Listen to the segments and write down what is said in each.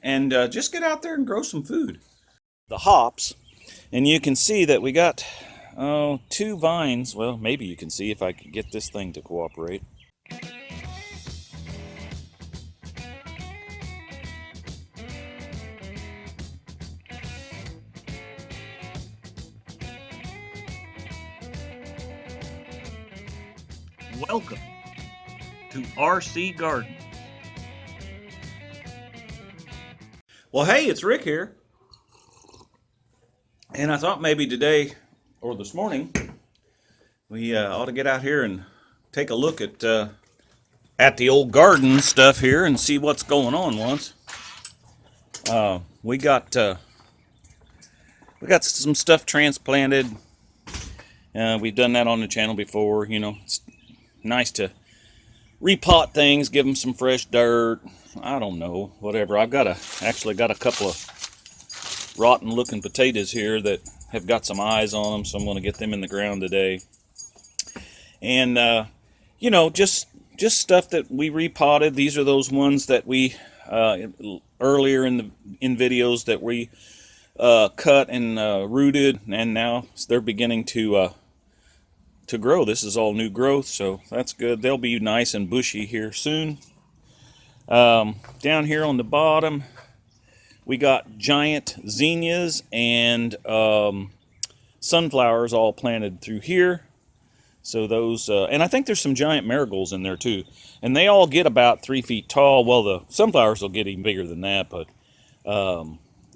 and just get out there and grow some food. The hops, and you can see that we got 2 vines. Well, maybe you can see if I could get this thing to cooperate. Welcome to RC Garden. Well, hey, it's Rick here. And I thought maybe today or this morning we ought to get out here and take a look at the old garden stuff here and see what's going on once. We got some stuff transplanted. We've done that on the channel before. You know, it's nice to repot things, give them some fresh dirt. I don't know, whatever. I've actually got a couple of rotten looking potatoes here that have got some eyes on them, so I'm going to get them in the ground today. And you know, just stuff that we repotted. These are those ones that we earlier in videos that we cut and rooted, and now they're beginning to grow. This is all new growth, so that's good. They'll be nice and bushy here soon. Down here on the bottom, we got giant zinnias and sunflowers all planted through here. So those, and I think there's some giant marigolds in there too. And they all get about 3 feet tall. Well, the sunflowers will get even bigger than that, but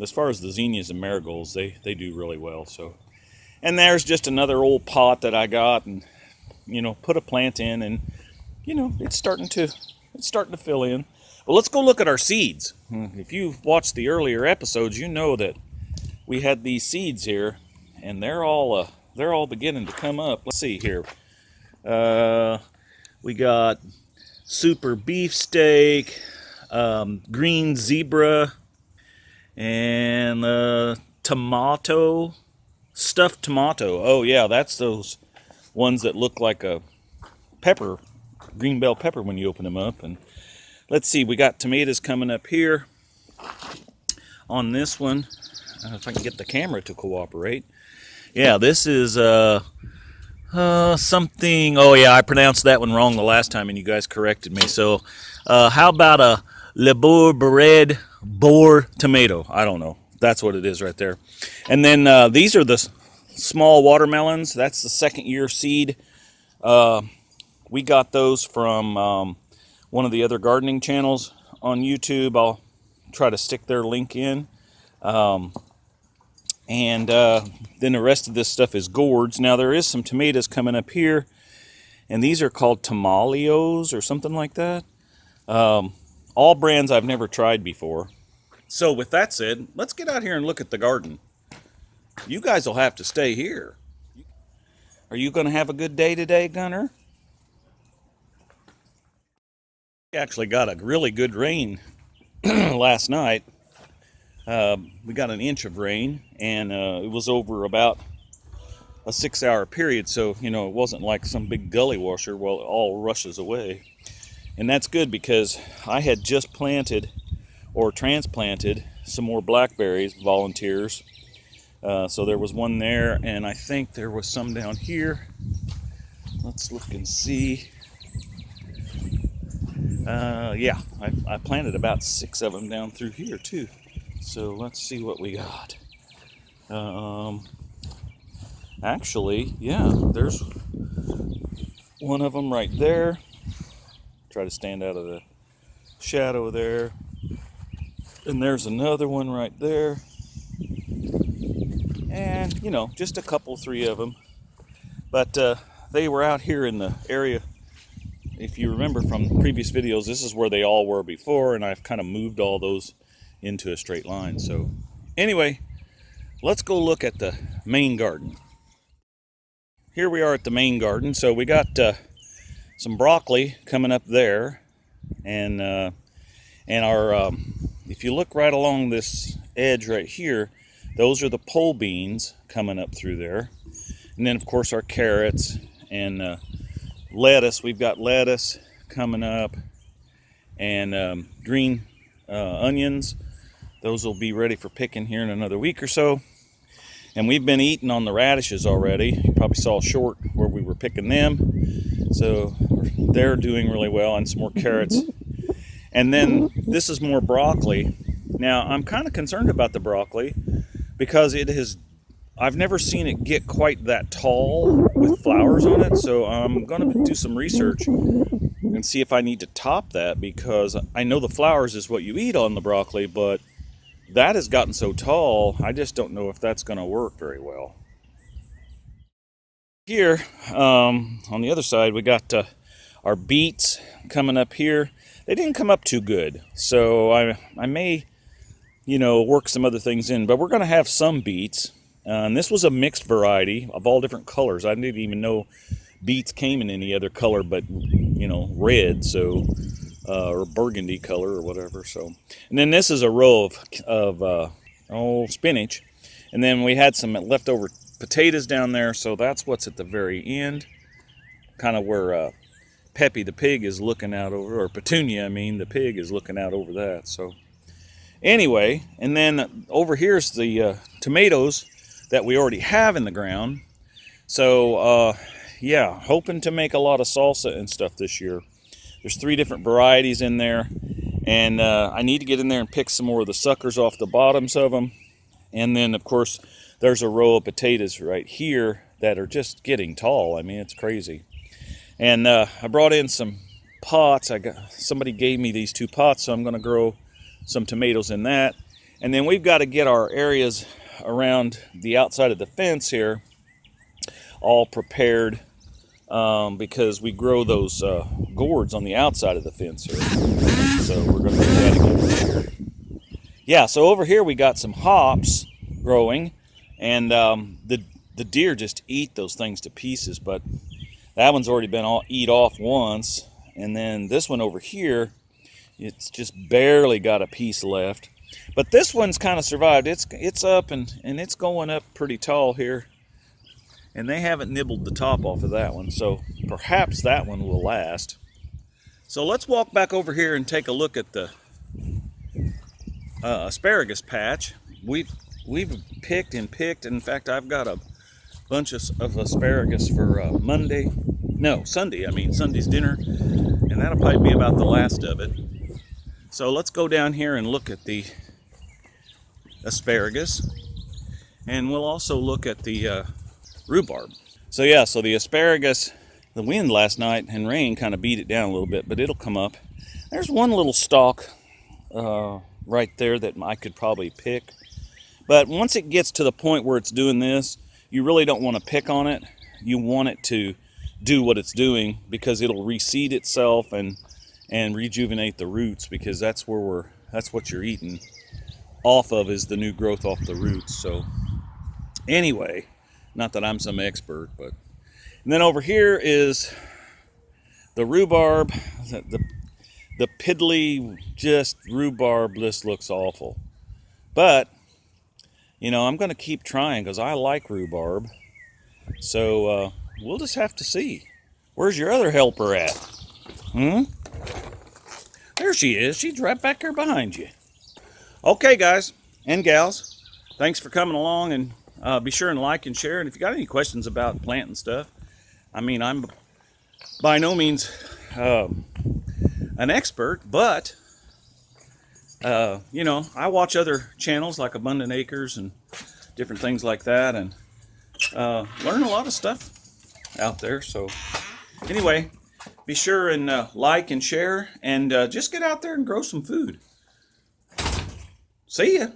as far as the zinnias and marigolds, they do really well. So, and there's just another old pot that I got, and you know, put a plant in, and you know, it's starting to fill in. Well, let's go look at our seeds. If you've watched the earlier episodes, you know that we had these seeds here, and they're all beginning to come up. Let's see here. We got super beefsteak, green zebra, and tomato, stuffed tomato. Oh yeah, that's those ones that look like a pepper, green bell pepper when you open them up. And let's see, we got tomatoes coming up here on this one. If I can get the camera to cooperate. Yeah, this is something. Oh yeah, I pronounced that one wrong the last time, and you guys corrected me. So, how about a Labour Bread Boer tomato? I don't know. That's what it is right there. And then these are the small watermelons. That's the 2nd year seed. We got those from one of the other gardening channels on YouTube. I'll try to stick their link in. And then the rest of this stuff is gourds. Now there is some tomatoes coming up here, and these are called tamaleos or something like that. All brands I've never tried before. So with that said, let's get out here and look at the garden. You guys will have to stay here. Are you going to have a good day today, Gunnar? We actually got a really good rain last night. We got an inch of rain, and it was over about a 6-hour period, so you know, it wasn't like some big gully washer while it all rushes away. And that's good, because I had just planted or transplanted some more blackberries, volunteers. So there was one there, and I think there was some down here. Let's look and see. Yeah, I planted about 6 of them down through here too. So let's see what we got. Actually, yeah, there's one of them right there. Try to stand out of the shadow there. And there's another one right there. And, you know, just a couple, 3 of them. But they were out here in the area. If you remember from previous videos, this is where they all were before, and I've kind of moved all those into a straight line. So anyway, let's go look at the main garden. Here we are at the main garden. So we got some broccoli coming up there, and our if you look right along this edge right here, those are the pole beans coming up through there. And then of course our carrots and lettuce. We've got lettuce coming up, and green onions. Those will be ready for picking here in another week or so. And we've been eating on the radishes already. You probably saw a short where we were picking them. So they're doing really well, and some more carrots. And then this is more broccoli. Now, I'm kind of concerned about the broccoli because I've never seen it get quite that tall with flowers on it. So I'm going to do some research and see if I need to top that, because I know the flowers is what you eat on the broccoli, but that has gotten so tall, I just don't know if that's going to work very well. Here, on the other side, we got our beets coming up here. They didn't come up too good, so I may, work some other things in, but we're going to have some beets. And this was a mixed variety of all different colors. I didn't even know beets came in any other color but, red, so or burgundy color or whatever. So, and then this is a row of spinach, and then we had some leftover potatoes down there. So that's what's at the very end, kind of where Peppy the pig is looking out over, or Petunia, the pig is looking out over that. So anyway, and then over here's the tomatoes that we already have in the ground. So yeah, hoping to make a lot of salsa and stuff this year. There's 3 different varieties in there, and I need to get in there and pick some more of the suckers off the bottoms of them. And then, of course, there's a row of potatoes right here that are just getting tall. It's crazy. And I brought in some pots. Somebody gave me these 2 pots, so I'm going to grow some tomatoes in that. And then we've got to get our areas around the outside of the fence here all prepared, because we grow those gourds on the outside of the fence here. So we're going to do that again here. Yeah, so over here we got some hops growing, and the deer just eat those things to pieces, but that one's already been eat off once. And then this one over here, it's just barely got a piece left. But this one's kind of survived. It's up and it's going up pretty tall here. And they haven't nibbled the top off of that one, so perhaps that one will last. So let's walk back over here and take a look at the asparagus patch. We've picked and picked. In fact, I've got a bunch of asparagus for Sunday. Sunday's dinner, and that'll probably be about the last of it. So let's go down here and look at the asparagus, and we'll also look at the rhubarb. So yeah, so the asparagus, the wind last night and rain kind of beat it down a little bit, but it'll come up. There's one little stalk right there that I could probably pick, but once it gets to the point where it's doing this, you really don't want to pick on it. You want it to do what it's doing, because it'll reseed itself and rejuvenate the roots, because that's what you're eating off of, is the new growth off the roots. So anyway, not that I'm some expert, but. And then over here is the rhubarb. The piddly, just rhubarb list looks awful. But, I'm going to keep trying, because I like rhubarb. So we'll just have to see. Where's your other helper at? There she is. She's right back there behind you. Okay, guys and gals, thanks for coming along, and be sure and like and share. And if you got any questions about planting stuff, I'm by no means an expert, but I watch other channels like Abundant Acres and different things like that, and learn a lot of stuff out there. So anyway, be sure and like and share, and just get out there and grow some food. See ya.